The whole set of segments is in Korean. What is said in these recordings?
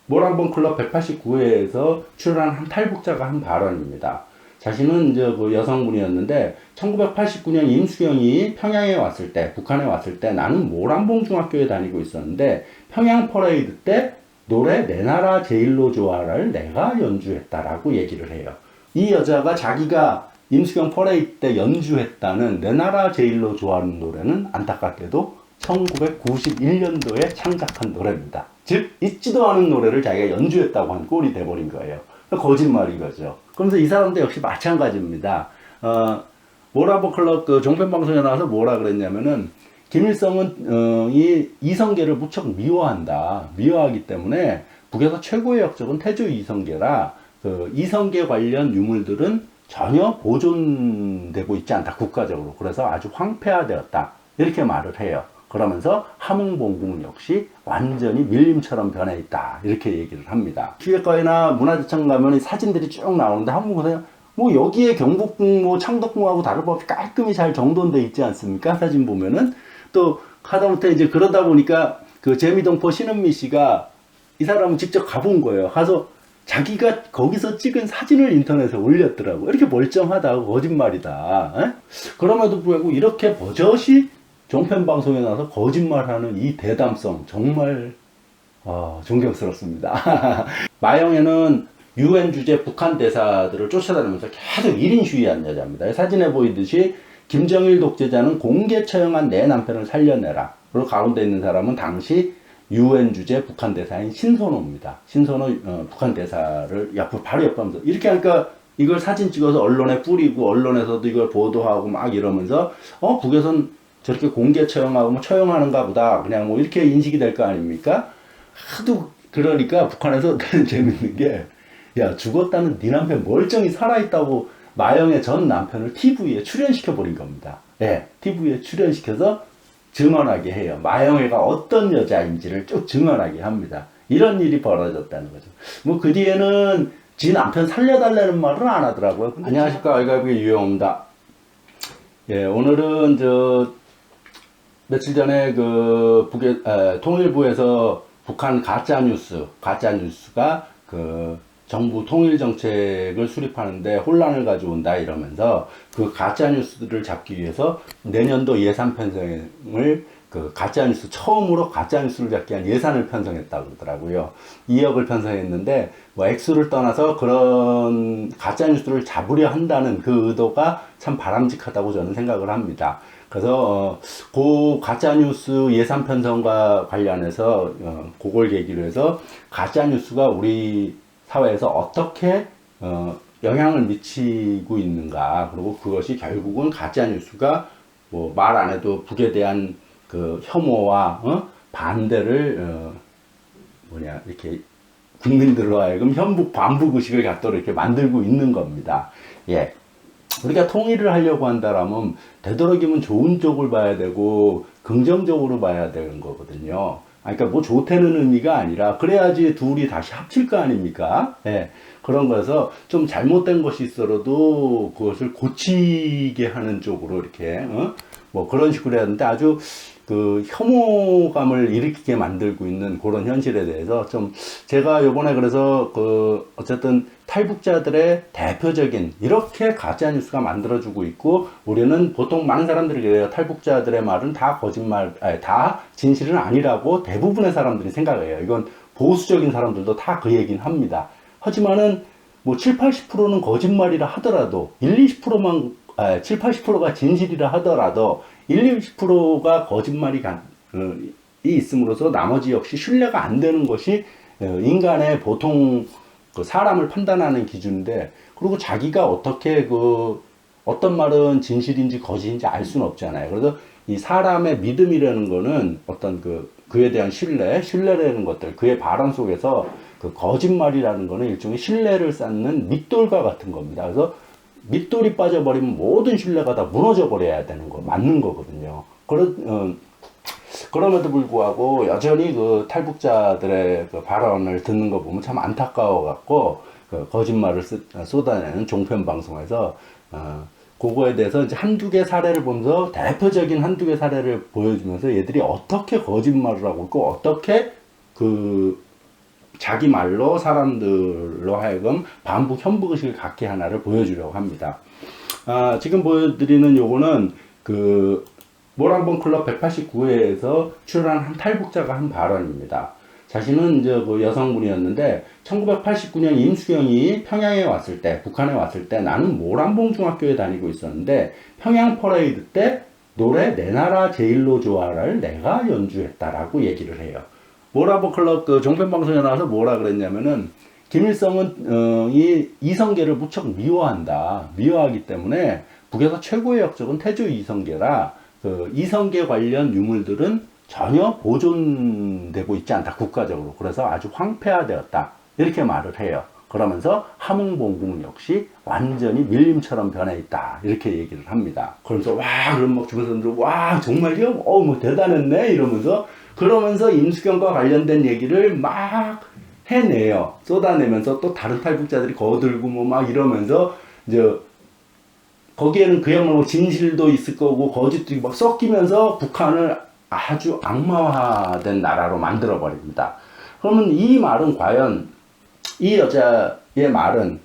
모란봉 클럽 189회에서 출연한 한 탈북자가 한 발언입니다. 자신은 이제 그 여성분이었는데 1989년 임수경이 평양에 왔을 때, 북한에 왔을 때 나는 모란봉 중학교에 다니고 있었는데 평양 퍼레이드 때 노래 내 나라 제일로 좋아를 내가 연주했다라고 얘기를 해요. 이 여자가 자기가 임수경 퍼레이드 때 연주했다는 내 나라 제일로 좋아하는 노래는 안타깝게도 1991년도에 창작한 노래입니다. 즉 잊지도 않은 노래를 자기가 연주했다고 한 꼴이 돼버린 거예요. 거짓말인 거죠. 그러면서 이 사람도 역시 마찬가지입니다. 모라보 클럽 그 종편방송에 나와서 뭐라 그랬냐면은 김일성은 이 이성계를 무척 미워한다. 미워하기 때문에 북에서 최고의 역적은 태조 이성계라 그 이성계 관련 유물들은 전혀 보존되고 있지 않다. 국가적으로. 그래서 아주 황폐화되었다. 이렇게 말을 해요. 그러면서 함흥봉궁은 역시 완전히 밀림처럼 변해 있다. 이렇게 얘기를 합니다. 기획과에나 문화재청 가면 사진들이 쭉 나오는데 한번 보세요. 뭐 여기에 경복궁, 뭐 창덕궁하고 다를 바 없이 깔끔히 잘 정돈돼 있지 않습니까? 사진 보면은 또 하다못해 이제 그러다 보니까 그 재미동포 신은미 씨가 이 사람은 직접 가본 거예요. 가서 자기가 거기서 찍은 사진을 인터넷에 올렸더라고. 이렇게 멀쩡하다, 거짓말이다. 에? 그럼에도 불구하고 이렇게 버젓이 종편방송에 나와서 거짓말하는 이 대담성 정말 존경스럽습니다. 마영애는 UN 주재 북한 대사들을 쫓아다니면서 계속 1인 시위한 여자입니다. 사진에 보이듯이 김정일 독재자는 공개 처형한 내 남편을 살려내라. 그리고 가운데 있는 사람은 당시 UN 주재 북한 대사인 신선호입니다. 신선호 북한 대사를 바로 옆에 하면서 이렇게 하니까 이걸 사진 찍어서 언론에 뿌리고 언론에서도 이걸 보도하고 막 이러면서 북에선 저렇게 공개 처형하고 뭐 처형하는가 보다 그냥 뭐 이렇게 인식이 될 거 아닙니까? 하도 그러니까 북한에서 재밌는 게 야 죽었다는 네 남편 멀쩡히 살아있다고 마영의 전 남편을 TV에 출연시켜 버린 겁니다. 예, TV에 출연시켜서 증언하게 해요. 마영애가 어떤 여자인지를 쭉 증언하게 합니다. 이런 일이 벌어졌다는 거죠. 뭐 그 뒤에는 지 남편 살려달라는 말은 안 하더라고요. 안녕하십니까, 알갈비의 유영호입니다. 예, 오늘은 며칠 전에 그 통일부에서 북한 가짜뉴스가 그 정부 통일 정책을 수립하는데 혼란을 가져온다 이러면서 그 가짜뉴스들을 잡기 위해서 내년도 예산 편성을 그 가짜뉴스 처음으로 가짜뉴스를 잡기 위한 예산을 편성했다고 그러더라고요. 2억을 편성했는데 뭐 액수를 떠나서 그런 가짜뉴스를 잡으려 한다는 그 의도가 참 바람직하다고 저는 생각을 합니다. 그래서 그 가짜뉴스 예산 편성과 관련해서 그걸 계기로 해서 가짜뉴스가 우리 사회에서 어떻게 영향을 미치고 있는가, 그리고 그것이 결국은 가짜뉴스가 뭐 말 안 해도 북에 대한 그 혐오와 반대를 이렇게 국민들로 하여금 현북 반북 의식을 갖도록 이렇게 만들고 있는 겁니다. 예. 우리가 통일을 하려고 한다라면 되도록이면 좋은 쪽을 봐야 되고 긍정적으로 봐야 되는 거거든요. 그러니까 뭐 좋다는 의미가 아니라 그래야지 둘이 다시 합칠 거 아닙니까? 예. 그런 거여서 좀 잘못된 것이 있어도 그것을 고치게 하는 쪽으로 이렇게 뭐 그런 식으로 해야 하는데 아주 그 혐오감을 일으키게 만들고 있는 그런 현실에 대해서 좀 제가 요번에 그래서 그 어쨌든 탈북자들의 대표적인 이렇게 가짜뉴스가 만들어지고 있고 우리는 보통 많은 사람들이 그래요. 탈북자들의 말은 다 거짓말, 다 진실은 아니라고 대부분의 사람들이 생각해요. 이건 보수적인 사람들도 다 그 얘기는 합니다. 하지만은 뭐 7, 80%는 거짓말이라 하더라도 1, 20%만 7, 80%가 진실이라 하더라도 1, 20%가 거짓말이 있음으로써 나머지 역시 신뢰가 안 되는 것이 인간의 보통 그 사람을 판단하는 기준인데, 그리고 자기가 어떻게 어떤 말은 진실인지 거짓인지 알 수는 없잖아요. 그래서 이 사람의 믿음이라는 거는 어떤 그에 대한 신뢰라는 것들, 그의 발언 속에서 그 거짓말이라는 거는 일종의 신뢰를 쌓는 밑돌과 같은 겁니다. 그래서 밑돌이 빠져버리면 모든 신뢰가 다 무너져 버려야 되는 거, 맞는 거거든요. 그럼에도 불구하고 여전히 그 탈북자들의 그 발언을 듣는 거 보면 참 안타까워 갖고 그 거짓말을 쏟아내는 종편방송에서 그거에 대해서 이제 한두 개 사례를 보면서 대표적인 한두 개 사례를 보여주면서 얘들이 어떻게 거짓말을 하고 있고 어떻게 자기 말로 사람들로 하여금 반북 현북의식을 갖게 하나를 보여주려고 합니다. 지금 보여드리는 요거는 그 모란봉 클럽 189회에서 출연한 한 탈북자가 한 발언입니다. 자신은 이제 그 여성분이었는데 1989년 임수경이 평양에 왔을 때, 북한에 왔을 때 나는 모란봉 중학교에 다니고 있었는데 평양 퍼레이드 때 노래 내 나라 제일로 좋아를 내가 연주했다라고 얘기를 해요. 모란봉 클럽 그 종편방송에 나와서 뭐라 그랬냐면은 김일성은 이 이성계를 무척 미워한다. 미워하기 때문에 북에서 최고의 역적은 태조 이성계라 그 이성계 관련 유물들은 전혀 보존되고 있지 않다. 국가적으로. 그래서 아주 황폐화되었다. 이렇게 말을 해요. 그러면서 함흥봉궁 역시 완전히 밀림처럼 변해 있다. 이렇게 얘기를 합니다. 그러면서 와, 그럼 막 주변 사람들 와, 정말요? 뭐 대단했네 이러면서 그러면서 임수경과 관련된 얘기를 막 해내요. 쏟아내면서 또 다른 탈북자들이 거들고 뭐 막 이러면서 이제 거기에는 그야말로 진실도 있을 거고 거짓도 막 섞이면서 북한을 아주 악마화된 나라로 만들어 버립니다. 그러면 이 말은 과연 이 여자의 말은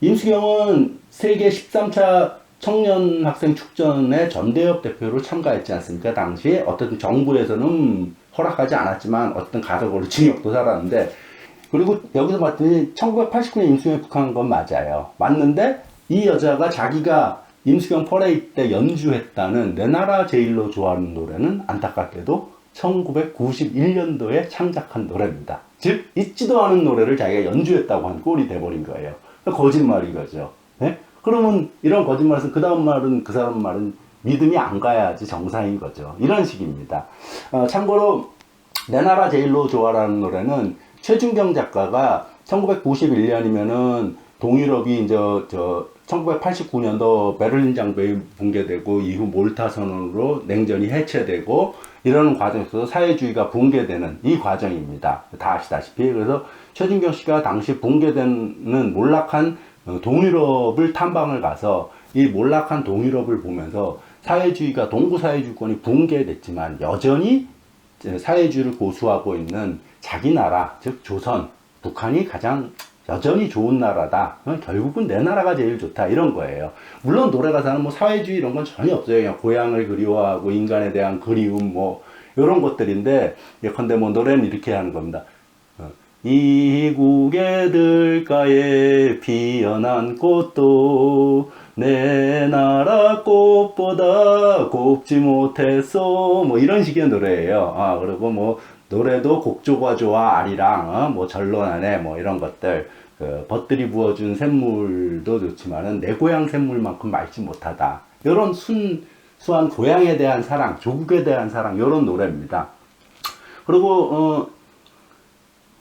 임수경은 세계 13차 청년 학생 축전에 전대협 대표로 참가했지 않습니까? 당시에 어쨌든 정부에서는 허락하지 않았지만 어떤 가석으로 징역도 살았는데 그리고 여기서 봤더니 1989년 임수경이 북한 건 맞아요. 맞는데 이 여자가 자기가 임수경 퍼레이드 때 연주했다는 내 나라 제일로 좋아하는 노래는 안타깝게도 1991년도에 창작한 노래입니다. 즉 잊지도 않은 노래를 자기가 연주했다고 한 꼴이 돼버린 거예요. 거짓말인 거죠. 네? 그러면 이런 거짓말에서 그 다음 말은 그 사람 말은 믿음이 안 가야지 정상인 거죠. 이런 식입니다. 참고로 내 나라 제일로 좋아라는 노래는 최준경 작가가 1991년이면은 동유럽이 이제 1989년도 베를린 장벽이 붕괴되고 이후 몰타 선언으로 냉전이 해체되고 이러는 과정에서 사회주의가 붕괴되는 이 과정입니다. 다 아시다시피. 그래서 최준경 씨가 당시 붕괴되는 몰락한 동유럽을 탐방을 가서 이 몰락한 동유럽을 보면서 사회주의가 동구 사회주의권이 붕괴됐지만 여전히 사회주의를 고수하고 있는 자기 나라, 즉 조선, 북한이 가장 여전히 좋은 나라다. 결국은 내 나라가 제일 좋다. 이런 거예요. 물론 노래 가사는 뭐 사회주의 이런 건 전혀 없어요. 그냥 고향을 그리워하고 인간에 대한 그리움 뭐 이런 것들인데 예컨대 뭐 노래는 이렇게 하는 겁니다. 이국의 들가에 피어난 꽃도 내 나라 꽃보다 곱지 못했어. 뭐 이런 식의 노래예요. 그리고 뭐 노래도 곡조가 좋아 아리랑 뭐 전론하네 뭐 이런 것들 벗들이 부어준 샘물도 좋지만은 내 고향 샘물만큼 맑지 못하다. 이런 순수한 고향에 대한 사랑, 조국에 대한 사랑 이런 노래입니다. 그리고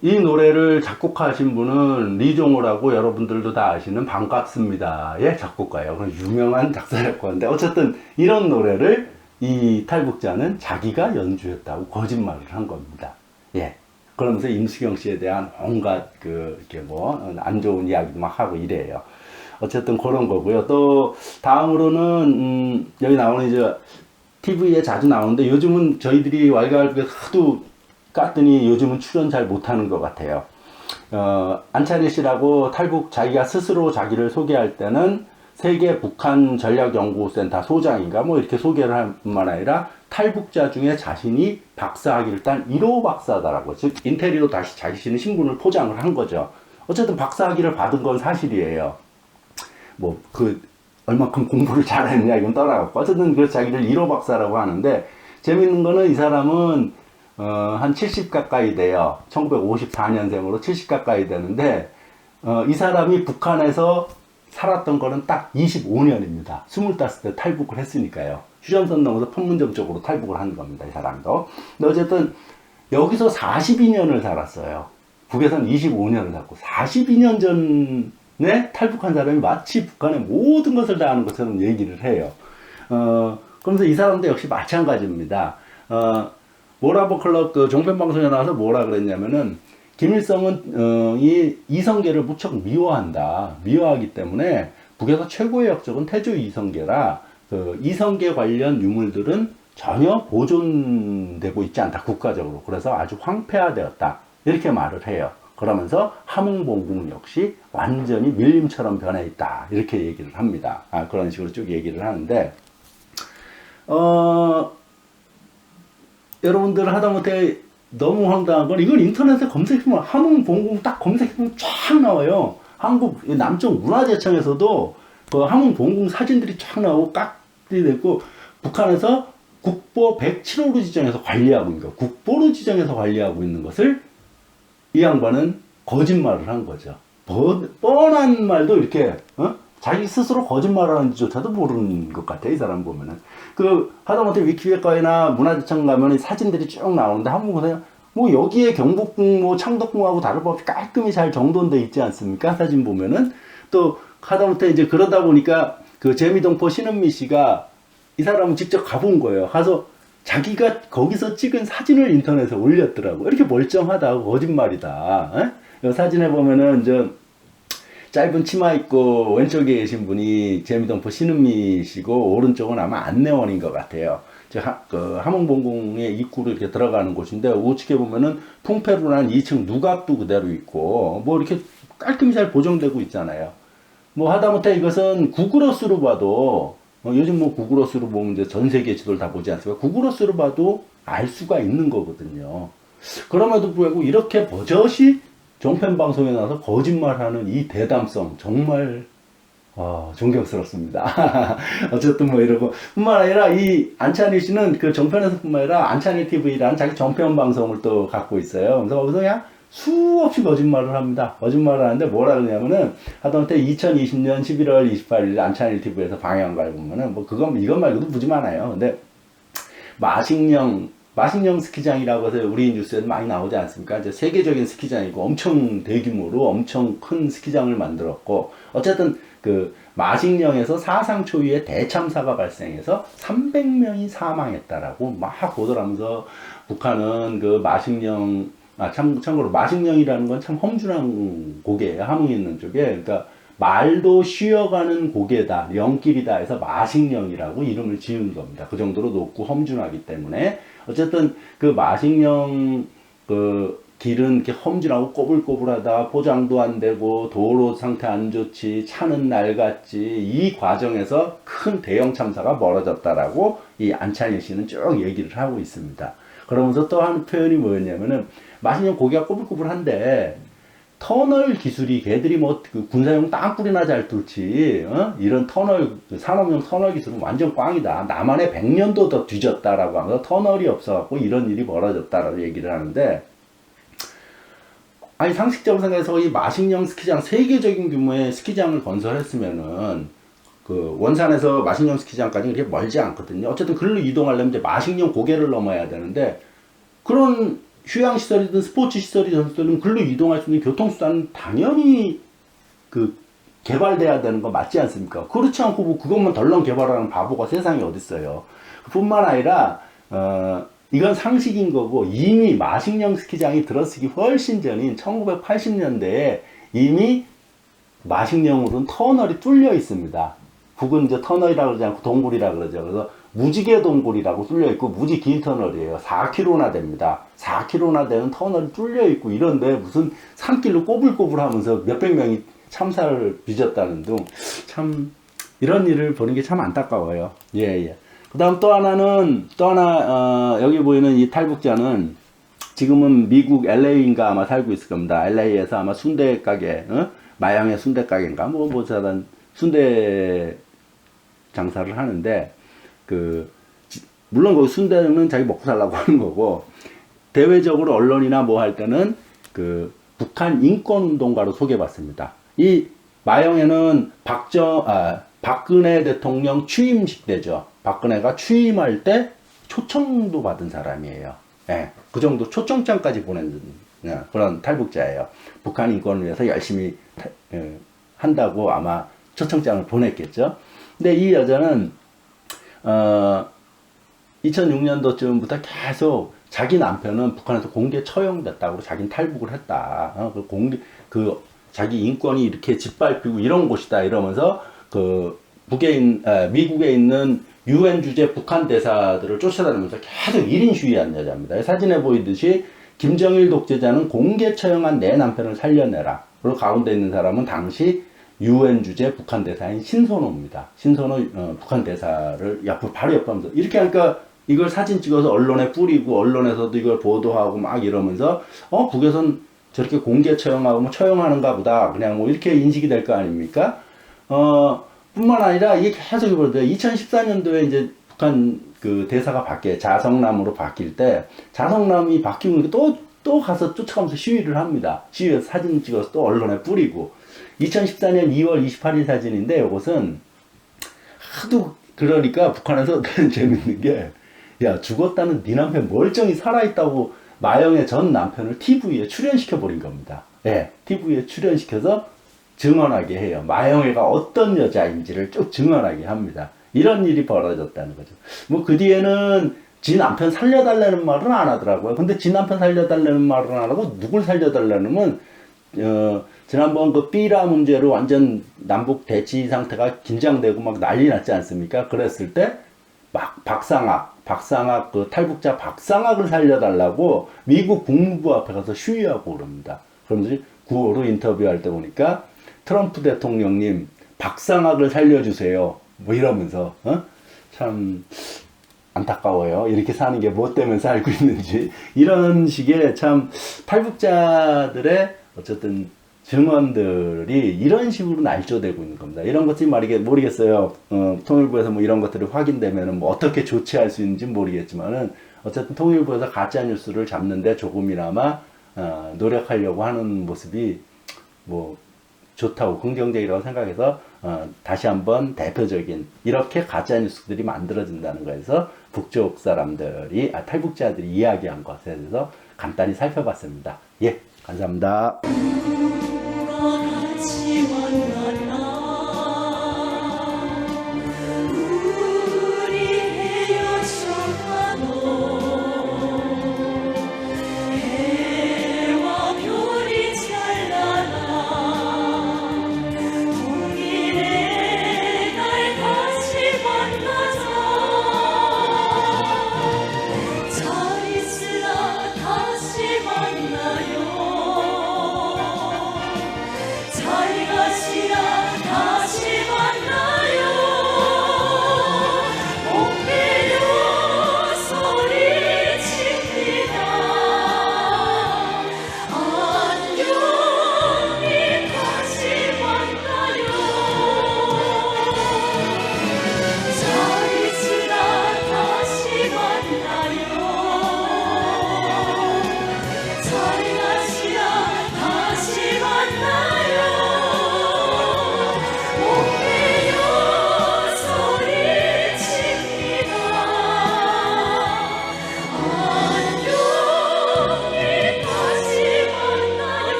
이 노래를 작곡하신 분은 리종호라고 여러분들도 다 아시는 반갑습니다의 작곡가예요. 유명한 작사작곡가인데 어쨌든 이런 노래를 이 탈북자는 자기가 연주했다고 거짓말을 한 겁니다. 예. 그러면서 임수경 씨에 대한 온갖 이렇게 뭐 안 좋은 이야기도 막 하고 이래요. 어쨌든 그런 거고요. 또 다음으로는 여기 나오는 이제 TV에 자주 나오는데 요즘은 저희들이 왈가왈부에 하도 깠더니 요즘은 출연 잘 못하는 것 같아요. 안찬희 씨라고 탈북 자기가 스스로 자기를 소개할 때는 세계 북한 전략연구센터 소장인가 뭐 이렇게 소개를 할 뿐만 아니라 탈북자 중에 자신이 박사학위를 딴 1호 박사다라고, 즉 인테리어로 다시 자신의 신분을 포장을 한 거죠. 어쨌든 박사학위를 받은 건 사실이에요. 뭐 얼마큼 공부를 잘했냐 이건 떠나갔고 어쨌든 그래서 자기를 1호 박사라고 하는데 재밌는 거는 이 사람은 한 70 가까이 돼요. 1954년생으로 70 가까이 되는데 이 사람이 북한에서 살았던 거는 딱 25년입니다. 25때 탈북을 했으니까요. 휴전선 넘어서 판문점 쪽으로 탈북을 한 겁니다. 이 사람도. 근데 어쨌든 여기서 42년을 살았어요. 북에서는 25년을 살고 42년 전에 탈북한 사람이 마치 북한의 모든 것을 다 아는 것처럼 얘기를 해요. 그러면서 이 사람도 역시 마찬가지입니다. 모란봉 클럽 종편방송에 나와서 뭐라 그랬냐면은 김일성은 이 이성계를 무척 미워한다. 미워하기 때문에 북에서 최고의 역적은 태조 이성계라 이성계 관련 유물들은 전혀 보존되고 있지 않다. 국가적으로. 그래서 아주 황폐화되었다. 이렇게 말을 해요. 그러면서 함흥봉궁 역시 완전히 밀림처럼 변해 있다. 이렇게 얘기를 합니다. 그런 식으로 쭉 얘기를 하는데, 여러분들 하다못해 너무 황당한 건 이걸 인터넷에 검색하면 함흥봉궁 딱 검색하면 쫙 나와요. 한국 남쪽 문화재청에서도 그 함흥봉궁 사진들이 쫙 나오고 깍들이 되고 북한에서 국보 107호로 지정해서 관리하고 있는 거, 국보로 지정해서 관리하고 있는 것을 이 양반은 거짓말을 한 거죠. 뻔한 말도 이렇게 자기 스스로 거짓말을 하는지조차도 모르는 것 같아, 이 사람 보면은. 하다못해 위키백과나 문화재청 가면 사진들이 쭉 나오는데 한번 보세요. 뭐 여기에 경복궁, 뭐 창덕궁하고 다를 바 없이 깔끔히 잘 정돈돼 있지 않습니까? 사진 보면은. 또 하다못해 이제 그러다 보니까 그 재미동포 신은미 씨가 이 사람은 직접 가본 거예요. 가서 자기가 거기서 찍은 사진을 인터넷에 올렸더라고. 이렇게 멀쩡하다, 거짓말이다. 이 사진에 보면은 저 짧은 치마 입고 왼쪽에 계신 분이 재미동포 신은미 씨고, 오른쪽은 아마 안내원인 것 같아요. 그 함흥봉궁의 입구로 이렇게 들어가는 곳인데, 우측에 보면은 풍패로 난 2층 누각도 그대로 있고, 뭐 이렇게 깔끔히 잘 보정되고 있잖아요. 뭐 하다못해 이것은 구글어스로 봐도, 요즘 뭐 구글어스로 보면 이제 전 세계 지도를 다 보지 않습니까? 구글어스로 봐도 알 수가 있는 거거든요. 그럼에도 불구하고 이렇게 버젓이 종편 방송에 나와서 거짓말하는 이 대담성, 정말 존경스럽습니다. 어쨌든 뭐 이러고, 뿐만 아니라 이 안찬일 씨는 그 정편에서 뿐만 아니라 안찬일 TV라는 자기 정편 방송을 또 갖고 있어요. 그래서 거기서 그냥 수없이 거짓말을 합니다. 거짓말을 하는데 뭐라 그러냐면은, 하다못해 2020년 11월 28일 안찬일 TV에서 방영한 걸 보면은, 뭐 이것 말고도 무지 많아요. 근데 마식령 스키장이라고 해서 우리 뉴스에도 많이 나오지 않습니까? 이제 세계적인 스키장이고 엄청 대규모로 엄청 큰 스키장을 만들었고, 어쨌든 그 마식령에서 사상 초유의 대참사가 발생해서 300명이 사망했다라고 막 보도를 하면서, 북한은 그 마식령, 참고로 마식령이라는 건 참 험준한 고개예요. 함흥에 있는 쪽에. 그러니까 말도 쉬어가는 고개다, 영길이다 해서 마식령이라고 이름을 지은 겁니다. 그 정도로 높고 험준하기 때문에. 어쨌든 그 마식령 그 길은 이렇게 험준하고 꼬불꼬불하다, 포장도 안 되고 도로 상태 안 좋지, 차는 낡았지, 이 과정에서 큰 대형 참사가 벌어졌다라고 이 안찬일 씨는 쭉 얘기를 하고 있습니다. 그러면서 또 한 표현이 뭐였냐면은, 마식령 고개가 꼬불꼬불한데 터널 기술이, 걔들이 뭐 그 군사용 땅굴이나 잘 뚫지, 이런 터널, 산업용 터널 기술은 완전 꽝이다. 남한의 100년도 더 뒤졌다라고 하면서 터널이 없어갖고 이런 일이 벌어졌다라고 얘기를 하는데, 아니 상식적으로 생각해서 이 마식령 스키장, 세계적인 규모의 스키장을 건설했으면은 그 원산에서 마식령 스키장까지 그렇게 멀지 않거든요. 어쨌든 글로 이동하려면 이제 마식령 고개를 넘어야 되는데, 그런 휴양시설이든 스포츠시설이든 선수들은 글로 이동할 수 있는 교통수단은 당연히 그 개발돼야 되는 거 맞지 않습니까? 그렇지 않고 뭐 그것만 덜렁 개발하는 바보가 세상에 어딨어요. 뿐만 아니라 이건 상식인 거고, 이미 마식령 스키장이 들어서기 훨씬 전인 1980년대에 이미 마식령으로는 터널이 뚫려 있습니다. 북은 이제 터널이라고 그러지 않고 동굴이라고 그러죠. 그래서 무지개 동굴이라고 뚫려 있고, 무지 긴 터널이에요. 4km나 됩니다. 4km나 되는 터널이 뚫려 있고, 이런데 무슨 산길로 꼬불꼬불 하면서 몇백 명이 참사를 빚었다는 등, 참 이런 일을 보는 게 참 안타까워요. 예. 그 다음 또 하나, 여기 보이는 이 탈북자는 지금은 미국 LA인가 아마 살고 있을 겁니다. LA에서 아마 순대 가게, 마양의 순대 가게인가, 자단 순대 장사를 하는데, 물론 거기 순대는 자기 먹고 살라고 하는 거고, 대외적으로 언론이나 뭐 할 때는 북한 인권운동가로 소개받습니다. 이 마영애는 박근혜 대통령 취임식 때죠. 박근혜가 취임할 때 초청도 받은 사람이에요. 예, 그 정도 초청장까지 보낸 그런 탈북자예요. 북한 인권을 위해서 열심히 한다고 아마 초청장을 보냈겠죠. 근데 이 여자는 2006년도쯤부터 계속 자기 남편은 북한에서 공개 처형됐다고 자기는 탈북을 했다. 자기 인권이 이렇게 짓밟히고 이런 곳이다 이러면서 미국에 있는 UN 주재 북한 대사들을 쫓아다니면서 계속 1인 시위한 여자입니다. 사진에 보이듯이 김정일 독재자는 공개 처형한 내 남편을 살려내라. 그리고 가운데 있는 사람은 당시 UN 주재 북한 대사인 신선호입니다. 신선호 북한 대사를 바로 옆에 하면서 이렇게 하니까 이걸 사진 찍어서 언론에 뿌리고 언론에서도 이걸 보도하고 막 이러면서 북에선 저렇게 공개 처형하고 뭐 처형하는가 보다 그냥 뭐 이렇게 인식이 될 거 아닙니까? 뿐만 아니라 이게 계속 이번에 2014년도에 이제 북한 그 대사가 자성남으로 바뀔 때 자성남이 바뀌고 또 가서 쫓아가면서 시위를 합니다. 시위에서 사진 찍어서 또 언론에 뿌리고 2014년 2월 28일 사진인데 이것은 하도 그러니까 북한에서 재밌는 게 야 죽었다는 네 남편 멀쩡히 살아있다고 마영의 전 남편을 TV에 출연시켜 버린 겁니다. 예, TV에 출연시켜서 증언하게 해요. 마영애가 어떤 여자인지를 쭉 증언하게 합니다. 이런 일이 벌어졌다는 거죠. 뭐 그 뒤에는 지 남편 살려달라는 말은 안 하더라고요. 근데 지 남편 살려달라는 말은 안 하고 누굴 살려달라는 지난번 그 삐라 문제로 완전 남북 대치 상태가 긴장되고 막 난리 났지 않습니까? 그랬을 때 막 박상학 그 탈북자 박상학을 살려달라고 미국 국무부 앞에 가서 시위하고 그럽니다. 그러면서 9호로 인터뷰할 때 보니까 트럼프 대통령님 박상학을 살려주세요. 뭐 이러면서 참 안타까워요. 이렇게 사는 게 뭐 때문에 살고 있는지 이런 식의 참 탈북자들의 어쨌든 증언들이 이런 식으로 날조되고 있는 겁니다. 이런 것들이 모르겠어요. 통일부에서 뭐 이런 것들이 확인되면 뭐 어떻게 조치할 수 있는지 모르겠지만은 어쨌든 통일부에서 가짜 뉴스를 잡는데 조금이나마 노력하려고 하는 모습이 뭐 좋다고 긍정적이라고 생각해서 다시 한번 대표적인 이렇게 가짜 뉴스들이 만들어진다는 거에서 북쪽 사람들이 탈북자들이 이야기한 것에 대해서 간단히 살펴봤습니다. 예, 감사합니다. 같이 만나